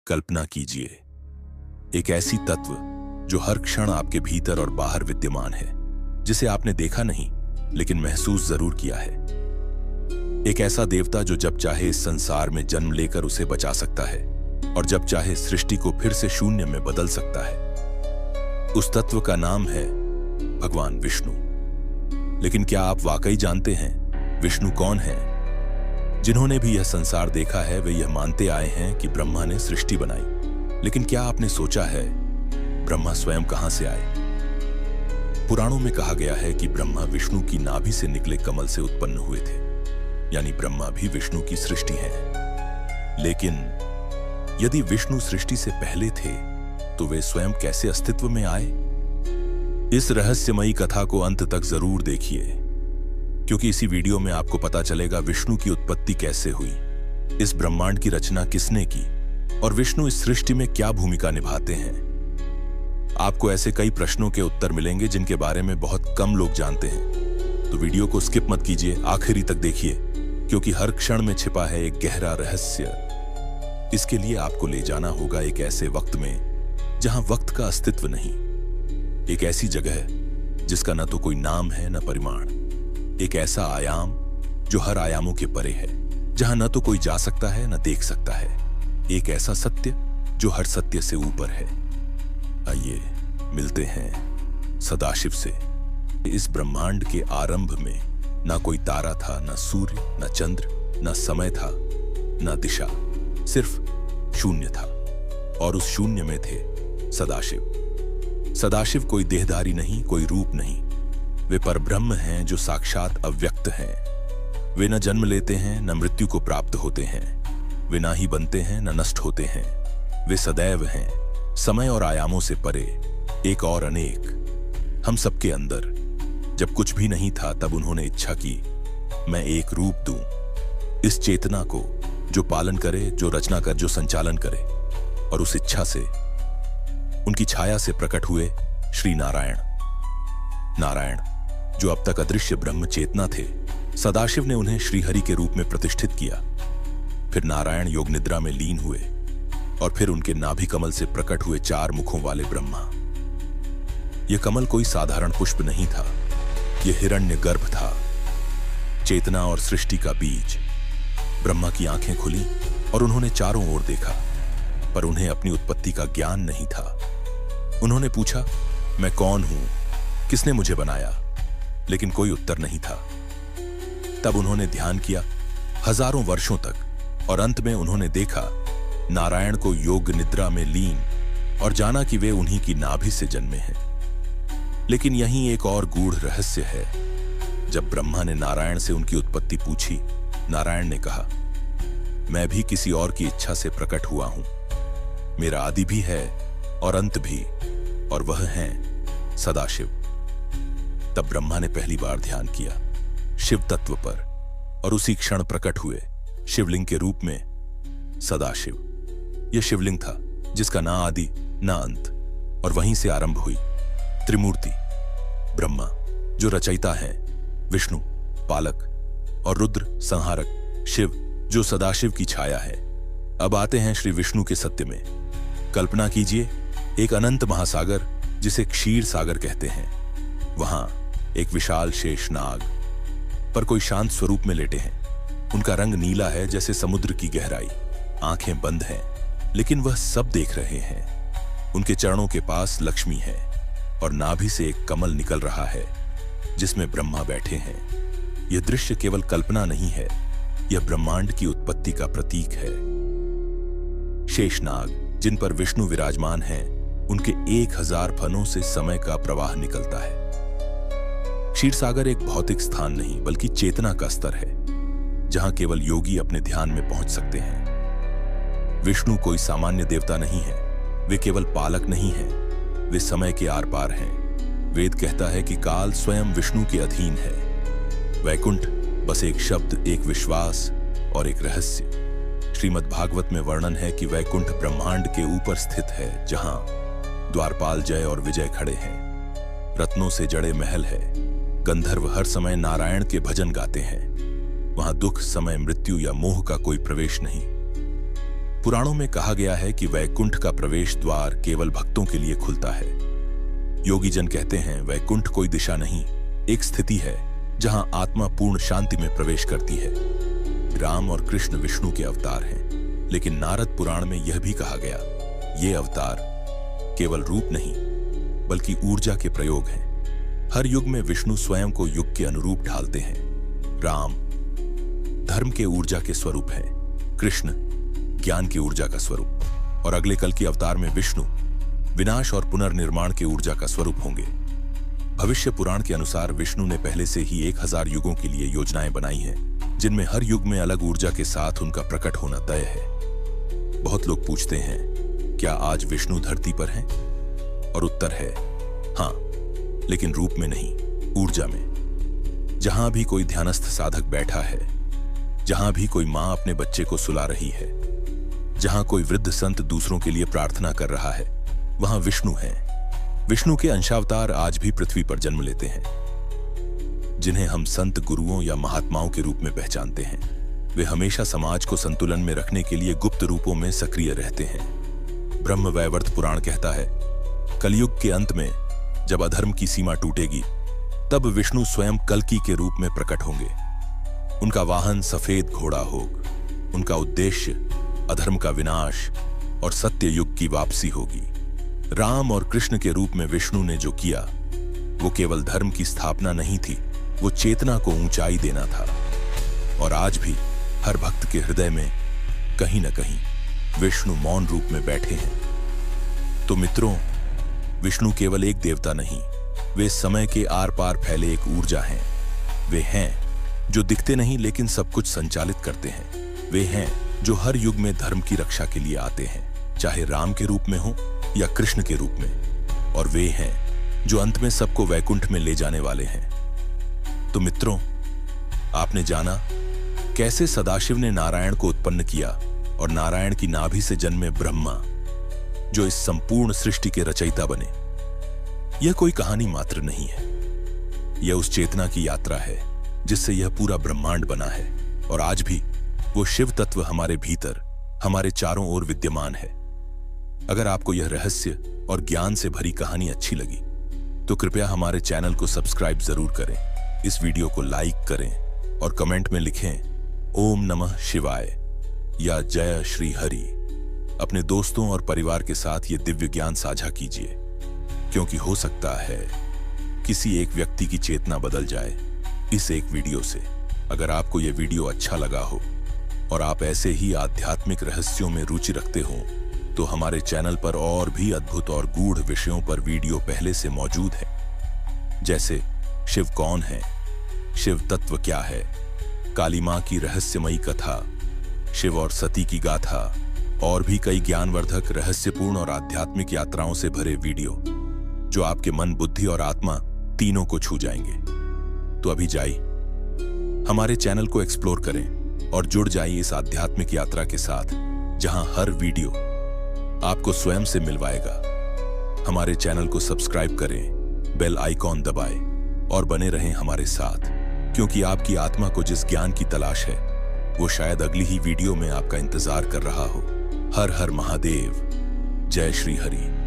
कल्पना कीजिए, एक ऐसी तत्व जो हर क्षण आपके भीतर और बाहर विद्यमान है, जिसे आपने देखा नहीं लेकिन महसूस जरूर किया है। एक ऐसा देवता जो जब चाहे इस संसार में जन्म लेकर उसे बचा सकता है और जब चाहे सृष्टि को फिर से शून्य में बदल सकता है। उस तत्व का नाम है भगवान विष्णु। लेकिन क्या आप वाकई जानते हैं विष्णु कौन है? जिन्होंने भी यह संसार देखा है वे यह मानते आए हैं कि ब्रह्मा ने सृष्टि बनाई। लेकिन क्या आपने सोचा है ब्रह्मा स्वयं कहां से आए? पुराणों में कहा गया है कि ब्रह्मा विष्णु की नाभि से निकले कमल से उत्पन्न हुए थे, यानी ब्रह्मा भी विष्णु की सृष्टि है। लेकिन यदि विष्णु सृष्टि से पहले थे तो वे स्वयं कैसे अस्तित्व में आए? इस रहस्यमयी कथा को अंत तक जरूर देखिए, क्योंकि इसी वीडियो में आपको पता चलेगा विष्णु की उत्पत्ति कैसे हुई, इस ब्रह्मांड की रचना किसने की और विष्णु इस सृष्टि में क्या भूमिका निभाते हैं। आपको ऐसे कई प्रश्नों के उत्तर मिलेंगे जिनके बारे में बहुत कम लोग जानते हैं। तो वीडियो को स्किप मत कीजिए, आखिरी तक देखिए, क्योंकि हर क्षण में छिपा है एक गहरा रहस्य। इसके लिए आपको ले जाना होगा एक ऐसे वक्त में जहां वक्त का अस्तित्व नहीं, एक ऐसी जगह जिसका न तो कोई नाम है न परिमाण, एक ऐसा आयाम जो हर आयामों के परे है, जहां न तो कोई जा सकता है न देख सकता है, एक ऐसा सत्य जो हर सत्य से ऊपर है। आइए मिलते हैं सदाशिव से। इस ब्रह्मांड के आरंभ में ना कोई तारा था, ना सूर्य, ना चंद्र, ना समय था, ना दिशा, सिर्फ शून्य था। और उस शून्य में थे सदाशिव। सदाशिव कोई देहधारी नहीं, कोई रूप नहीं, वे परब्रह्म हैं जो साक्षात अव्यक्त हैं। वे न जन्म लेते हैं न मृत्यु को प्राप्त होते हैं, वे ना ही बनते हैं न नष्ट होते हैं। वे सदैव हैं, समय और आयामों से परे, एक और अनेक, हम सबके अंदर। जब कुछ भी नहीं था तब उन्होंने इच्छा की मैं एक रूप दूं, इस चेतना को जो पालन करे, जो रचना कर, जो संचालन करे। और उस इच्छा से, उनकी छाया से प्रकट हुए श्री नारायण। नारायण जो अब तक अदृश्य ब्रह्म चेतना थे, सदाशिव ने उन्हें श्रीहरि के रूप में प्रतिष्ठित किया। फिर नारायण योग निद्रा में लीन हुए और फिर उनके नाभि कमल से प्रकट हुए 4 मुखों वाले ब्रह्मा। यह कमल कोई साधारण पुष्प नहीं था, यह हिरण्य गर्भ था, चेतना और सृष्टि का बीज। ब्रह्मा की आंखें खुली और उन्होंने चारों ओर देखा, पर उन्हें अपनी उत्पत्ति का ज्ञान नहीं था। उन्होंने पूछा मैं कौन हूं, किसने मुझे बनाया? लेकिन कोई उत्तर नहीं था। तब उन्होंने ध्यान किया हजारों वर्षों तक, और अंत में उन्होंने देखा नारायण को योग निद्रा में लीन और जाना कि वे उन्हीं की नाभि से जन्मे हैं। लेकिन यहीं एक और गूढ़ रहस्य है। जब ब्रह्मा ने नारायण से उनकी उत्पत्ति पूछी, नारायण ने कहा मैं भी किसी और की इच्छा से प्रकट हुआ हूं, मेरा आदि भी है और अंत भी, और वह है सदाशिव। तब ब्रह्मा ने पहली बार ध्यान किया शिव तत्व पर, और उसी क्षण प्रकट हुए शिवलिंग के रूप में सदाशिव। यह शिवलिंग था जिसका ना आदि ना अंत, और वहीं से आरंभ हुई त्रिमूर्ति। ब्रह्मा जो रचयिता है, विष्णु पालक और रुद्र संहारक, शिव जो सदाशिव की छाया है। अब आते हैं श्री विष्णु के सत्य में। कल्पना कीजिए एक अनंत महासागर जिसे क्षीर सागर कहते हैं। वहां एक विशाल शेषनाग पर कोई शांत स्वरूप में लेटे हैं। उनका रंग नीला है जैसे समुद्र की गहराई, आंखें बंद हैं, लेकिन वह सब देख रहे हैं। उनके चरणों के पास लक्ष्मी है और नाभि से एक कमल निकल रहा है जिसमें ब्रह्मा बैठे हैं। यह दृश्य केवल कल्पना नहीं है, यह ब्रह्मांड की उत्पत्ति का प्रतीक है। शेषनाग जिन पर विष्णु विराजमान हैं, उनके 1000 फनों से समय का प्रवाह निकलता है। क्षीरसागर एक भौतिक स्थान नहीं बल्कि चेतना का स्तर है, जहां केवल योगी अपने ध्यान में पहुंच सकते हैं। विष्णु कोई सामान्य देवता नहीं है, वे केवल पालक नहीं हैं, वे समय के आर पार हैं। वेद कहता है कि काल स्वयं विष्णु के अधीन है। वैकुंठ बस एक शब्द, एक विश्वास और एक रहस्य। श्रीमद् भागवत में वर्णन है कि वैकुंठ ब्रह्मांड के ऊपर स्थित है, जहां द्वारपाल जय और विजय खड़े हैं। रत्नों से जड़े महल है, गंधर्व हर समय नारायण के भजन गाते हैं। वहां दुख, समय, मृत्यु या मोह का कोई प्रवेश नहीं। पुराणों में कहा गया है कि वैकुंठ का प्रवेश द्वार केवल भक्तों के लिए खुलता है। योगी जन कहते हैं वैकुंठ कोई दिशा नहीं, एक स्थिति है जहां आत्मा पूर्ण शांति में प्रवेश करती है। राम और कृष्ण विष्णु के अवतार हैं, लेकिन नारद पुराण में यह भी कहा गया ये अवतार केवल रूप नहीं बल्कि ऊर्जा के प्रयोग हैं। हर युग में विष्णु स्वयं को युग के अनुरूप ढालते हैं। राम धर्म के ऊर्जा के स्वरूप हैं, कृष्ण ज्ञान की ऊर्जा का स्वरूप, और अगले कल के अवतार में विष्णु विनाश और पुनर्निर्माण के ऊर्जा का स्वरूप होंगे। भविष्य पुराण के अनुसार विष्णु ने पहले से ही 1000 युगों के लिए योजनाएं बनाई हैं, जिनमें हर युग में अलग ऊर्जा के साथ उनका प्रकट होना तय है। बहुत लोग पूछते हैं क्या आज विष्णु धरती पर हैं? और उत्तर है हां, लेकिन रूप में नहीं, ऊर्जा में। जहां भी कोई ध्यानस्थ साधक बैठा है, जहां भी कोई मां अपने बच्चे को सुला रही है, जहां कोई वृद्ध संत दूसरों के लिए प्रार्थना कर रहा है, वहां विष्णु है। विष्णु के अंशावतार आज भी पृथ्वी पर जन्म लेते हैं, जिन्हें हम संत, गुरुओं या महात्माओं के रूप में पहचानते हैं। वे हमेशा समाज को संतुलन में रखने के लिए गुप्त रूपों में सक्रिय रहते हैं। ब्रह्मवैवर्त पुराण कहता है कलयुग के अंत में जब अधर्म की सीमा टूटेगी, तब विष्णु स्वयं कल्कि के रूप में प्रकट होंगे। उनका वाहन सफेद घोड़ा होगा। उनका उद्देश्य अधर्म का विनाश और सत्य युग की वापसी होगी। राम और कृष्ण के रूप में विष्णु ने जो किया वो केवल धर्म की स्थापना नहीं थी, वो चेतना को ऊंचाई देना था। और आज भी हर भक्त के हृदय में कहीं न कहीं विष्णु मौन रूप में बैठे हैं। तो मित्रों, विष्णु केवल एक देवता नहीं, वे समय के आर पार फैले एक ऊर्जा हैं। वे हैं जो दिखते नहीं लेकिन सब कुछ संचालित करते हैं। वे हैं जो हर युग में धर्म की रक्षा के लिए आते हैं, चाहे राम के रूप में हो या कृष्ण के रूप में। और वे हैं जो अंत में सबको वैकुंठ में ले जाने वाले हैं। तो मित्रों, आपने जाना कैसे सदाशिव ने नारायण को उत्पन्न किया और नारायण की नाभि से जन्मे ब्रह्मा जो इस संपूर्ण सृष्टि के रचयिता बने। यह कोई कहानी मात्र नहीं है, यह उस चेतना की यात्रा है जिससे यह पूरा ब्रह्मांड बना है। और आज भी वो शिव तत्व हमारे भीतर, हमारे चारों ओर विद्यमान है। अगर आपको यह रहस्य और ज्ञान से भरी कहानी अच्छी लगी तो कृपया हमारे चैनल को सब्सक्राइब जरूर करें, इस वीडियो को लाइक करें और कमेंट में लिखें ओम नमः शिवाय या जय श्री हरि। अपने दोस्तों और परिवार के साथ ये दिव्य ज्ञान साझा कीजिए, क्योंकि हो सकता है किसी एक व्यक्ति की चेतना बदल जाए इस एक वीडियो से। अगर आपको यह वीडियो अच्छा लगा हो और आप ऐसे ही आध्यात्मिक रहस्यों में रुचि रखते हो तो हमारे चैनल पर और भी अद्भुत और गूढ़ विषयों पर वीडियो पहले से मौजूद है, जैसे शिव कौन है, शिव तत्व क्या है, काली मां की रहस्यमयी कथा, शिव और सती की गाथा, और भी कई ज्ञानवर्धक, रहस्यपूर्ण और आध्यात्मिक यात्राओं से भरे वीडियो जो आपके मन, बुद्धि और आत्मा तीनों को छू जाएंगे। तो अभी जाइए, हमारे चैनल को एक्सप्लोर करें और जुड़ जाइए इस आध्यात्मिक यात्रा के साथ, जहां हर वीडियो आपको स्वयं से मिलवाएगा। हमारे चैनल को सब्सक्राइब करें, बेल आइकॉन दबाएं और बने रहें हमारे साथ, क्योंकि आपकी आत्मा को जिस ज्ञान की तलाश है वो शायद अगली ही वीडियो में आपका इंतजार कर रहा हो। हर हर महादेव, जय श्री हरि।